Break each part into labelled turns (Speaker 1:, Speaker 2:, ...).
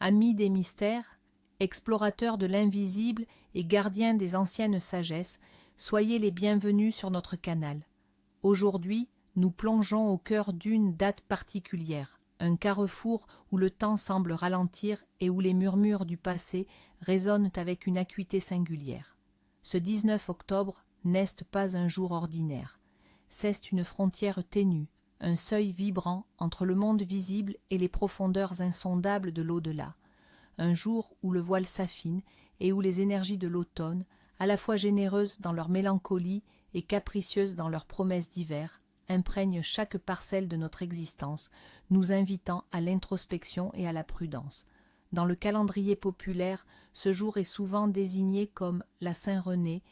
Speaker 1: Amis des mystères, explorateurs de l'invisible et gardiens des anciennes sagesses, soyez les bienvenus sur notre canal. Aujourd'hui, nous plongeons au cœur d'une date particulière, un carrefour où le temps semble ralentir et où les murmures du passé résonnent avec une acuité singulière. Ce 19 octobre n'est pas un jour ordinaire. C'est une frontière ténue, un seuil vibrant entre le monde visible et les profondeurs insondables de l'au-delà. Un jour où le voile s'affine et où les énergies de l'automne, à la fois généreuses dans leur mélancolie et capricieuses dans leurs promesses d'hiver, imprègnent chaque parcelle de notre existence, nous invitant à l'introspection et à la prudence. Dans le calendrier populaire, ce jour est souvent désigné comme la Saint-René,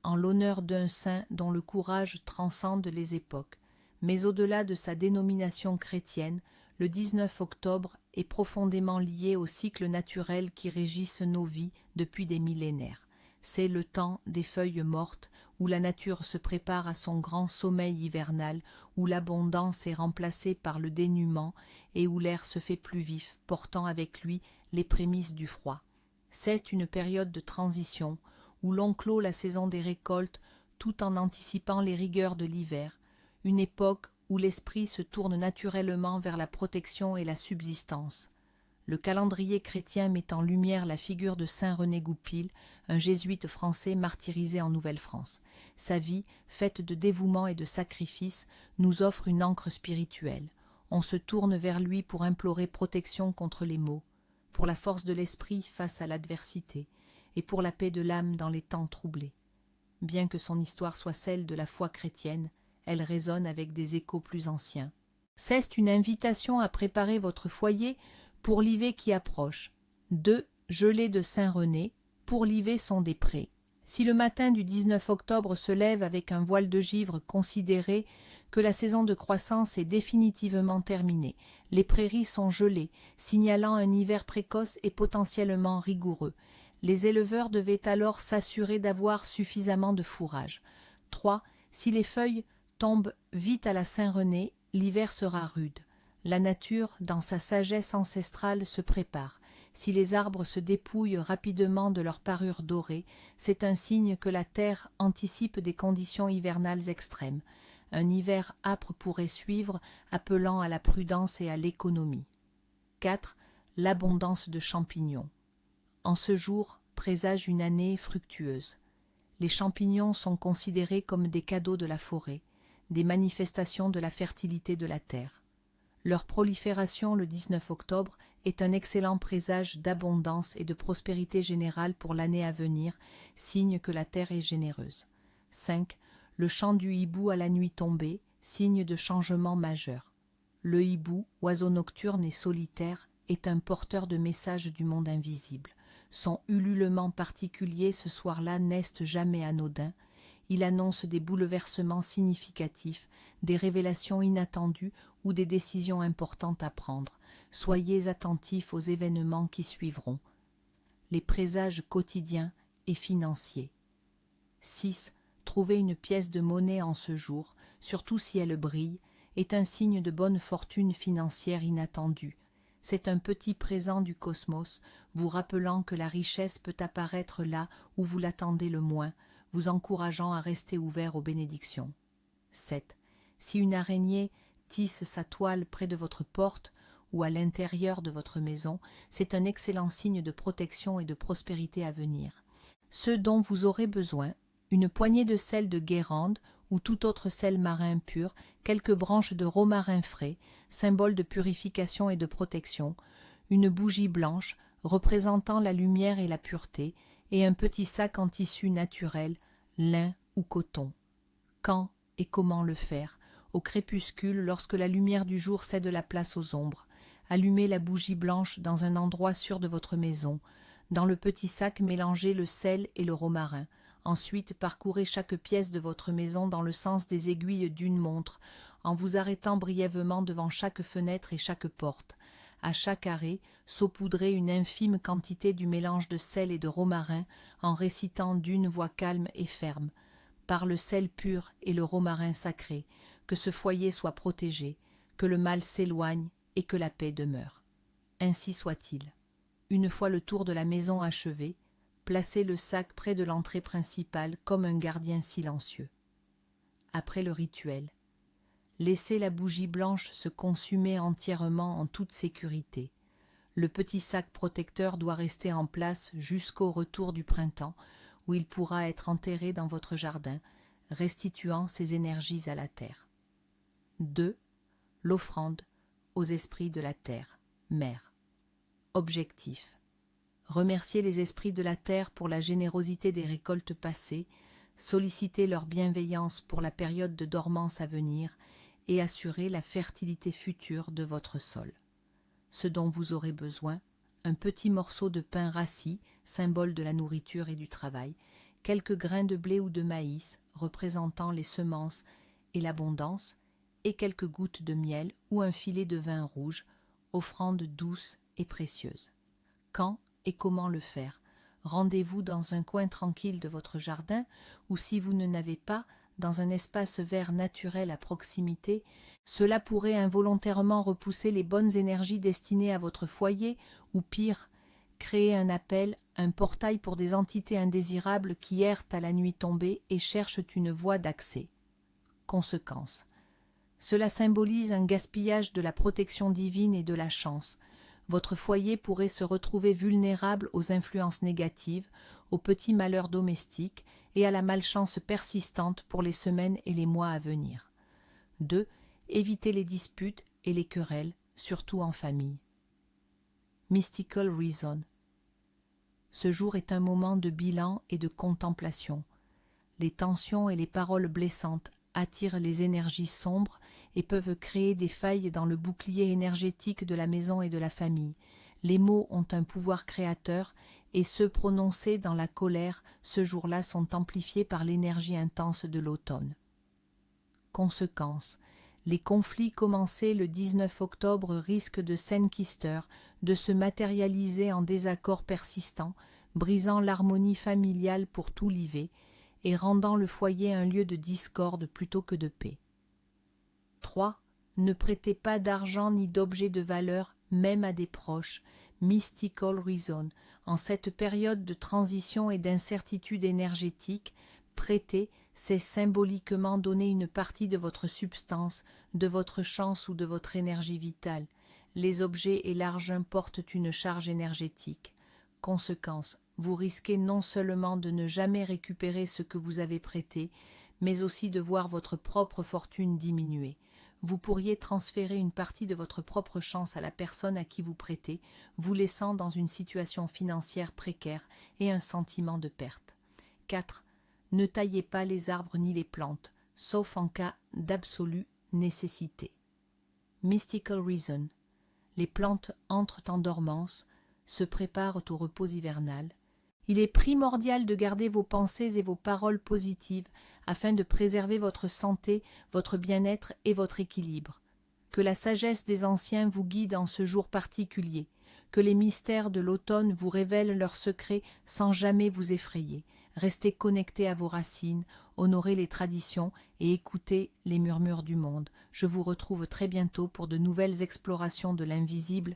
Speaker 1: en l'honneur d'un saint dont le courage transcende les époques. Mais au-delà de sa dénomination chrétienne, le 19 octobre est profondément lié aux cycles naturels qui régissent nos vies depuis des millénaires. C'est le temps des feuilles mortes, où la nature se prépare à son grand sommeil hivernal, où l'abondance est remplacée par le dénuement et où l'air se fait plus vif, portant avec lui les prémices du froid. C'est une période de transition, où l'on clôt la saison des récoltes tout en anticipant les rigueurs de l'hiver, une époque où l'esprit se tourne naturellement vers la protection et la subsistance. Le calendrier chrétien met en lumière la figure de saint René Goupil, un jésuite français martyrisé en Nouvelle-France. Sa vie, faite de dévouement et de sacrifice, nous offre une ancre spirituelle. On se tourne vers lui pour implorer protection contre les maux, pour la force de l'esprit face à l'adversité, et pour la paix de l'âme dans les temps troublés. Bien que son histoire soit celle de la foi chrétienne, elle résonne avec des échos plus anciens. C'est une invitation à préparer votre foyer pour l'hiver qui approche. 2 gelées de Saint-René, pour l'hiver sont des prés. Si le matin du 19 octobre se lève avec un voile de givre, considérez que la saison de croissance est définitivement terminée. Les prairies sont gelées, signalant un hiver précoce et potentiellement rigoureux. Les éleveurs devaient alors s'assurer d'avoir suffisamment de fourrage. 3. Si les feuilles tombent vite à la Saint-René, l'hiver sera rude. La nature, dans sa sagesse ancestrale, se prépare. Si les arbres se dépouillent rapidement de leur parure dorée, c'est un signe que la terre anticipe des conditions hivernales extrêmes. Un hiver âpre pourrait suivre, appelant à la prudence et à l'économie. 4. L'abondance de champignons. En ce jour présage une année fructueuse. Les champignons sont considérés comme des cadeaux de la forêt, des manifestations de la fertilité de la terre. Leur prolifération le 19 octobre est un excellent présage d'abondance et de prospérité générale pour l'année à venir, signe que la terre est généreuse. 5. Le chant du hibou à la nuit tombée, signe de changement majeur. Le hibou, oiseau nocturne et solitaire, est un porteur de messages du monde invisible. Son ululement particulier ce soir-là n'est jamais anodin. Il annonce des bouleversements significatifs, des révélations inattendues ou des décisions importantes à prendre. Soyez attentifs aux événements qui suivront. Les présages quotidiens et financiers. 6. Trouver une pièce de monnaie en ce jour, surtout si elle brille, est un signe de bonne fortune financière inattendue. C'est un petit présent du cosmos, vous rappelant que la richesse peut apparaître là où vous l'attendez le moins, vous encourageant à rester ouvert aux bénédictions. 7. Si une araignée tisse sa toile près de votre porte ou à l'intérieur de votre maison, c'est un excellent signe de protection et de prospérité à venir. Ce dont vous aurez besoin, une poignée de sel de Guérande ou tout autre sel marin pur, quelques branches de romarin frais, symbole de purification et de protection, une bougie blanche représentant la lumière et la pureté, et un petit sac en tissu naturel, lin ou coton. Quand et comment le faire? Au crépuscule, lorsque la lumière du jour cède la place aux ombres. Allumez la bougie blanche dans un endroit sûr de votre maison. Dans le petit sac, mélangez le sel et le romarin. Ensuite, parcourez chaque pièce de votre maison dans le sens des aiguilles d'une montre, en vous arrêtant brièvement devant chaque fenêtre et chaque porte. À chaque arrêt, saupoudrez une infime quantité du mélange de sel et de romarin en récitant d'une voix calme et ferme. Par le sel pur et le romarin sacré, que ce foyer soit protégé, que le mal s'éloigne et que la paix demeure. Ainsi soit-il. Une fois le tour de la maison achevé, placez le sac près de l'entrée principale comme un gardien silencieux. Après le rituel, laissez la bougie blanche se consumer entièrement en toute sécurité. Le petit sac protecteur doit rester en place jusqu'au retour du printemps, où il pourra être enterré dans votre jardin, restituant ses énergies à la terre. 2. L'offrande aux esprits de la terre, mère. Objectif. Remercier les esprits de la terre pour la générosité des récoltes passées, solliciter leur bienveillance pour la période de dormance à venir et assurer la fertilité future de votre sol. Ce dont vous aurez besoin, un petit morceau de pain rassis, symbole de la nourriture et du travail, quelques grains de blé ou de maïs, représentant les semences et l'abondance, et quelques gouttes de miel ou un filet de vin rouge, offrande douce et précieuse. Quand et comment le faire? Rendez-vous dans un coin tranquille de votre jardin, ou si vous ne n'avez pas, dans un espace vert naturel à proximité. Cela pourrait involontairement repousser les bonnes énergies destinées à votre foyer, ou pire, créer un appel, un portail pour des entités indésirables qui errent à la nuit tombée et cherchent une voie d'accès. Conséquence. Cela symbolise un gaspillage de la protection divine et de la chance. Votre foyer pourrait se retrouver vulnérable aux influences négatives, aux petits malheurs domestiques et à la malchance persistante pour les semaines et les mois à venir. 2. Évitez les disputes et les querelles, surtout en famille. Mystical Reason. Ce jour est un moment de bilan et de contemplation. Les tensions et les paroles blessantes attirent les énergies sombres et peuvent créer des failles dans le bouclier énergétique de la maison et de la famille. Les mots ont un pouvoir créateur et ceux prononcés dans la colère ce jour-là sont amplifiés par l'énergie intense de l'automne. Conséquence. Les conflits commencés le 19 octobre risquent de s'enquister, de se matérialiser en désaccords persistants, brisant l'harmonie familiale pour tout l'hiver et rendant le foyer un lieu de discorde plutôt que de paix. 3. Ne prêtez pas d'argent ni d'objets de valeur, même à des proches. Mystical Reason. En cette période de transition et d'incertitude énergétique, prêter, c'est symboliquement donner une partie de votre substance, de votre chance ou de votre énergie vitale. Les objets et l'argent portent une charge énergétique. Conséquence, vous risquez non seulement de ne jamais récupérer ce que vous avez prêté, mais aussi de voir votre propre fortune diminuer. Vous pourriez transférer une partie de votre propre chance à la personne à qui vous prêtez, vous laissant dans une situation financière précaire et un sentiment de perte. 4. Ne taillez pas les arbres ni les plantes, sauf en cas d'absolue nécessité. Mystical Reason. Les plantes entrent en dormance, se préparent au repos hivernal. Il est primordial de garder vos pensées et vos paroles positives afin de préserver votre santé, votre bien-être et votre équilibre. Que la sagesse des anciens vous guide en ce jour particulier, que les mystères de l'automne vous révèlent leurs secrets sans jamais vous effrayer. Restez connectés à vos racines, honorez les traditions et écoutez les murmures du monde. Je vous retrouve très bientôt pour de nouvelles explorations de l'invisible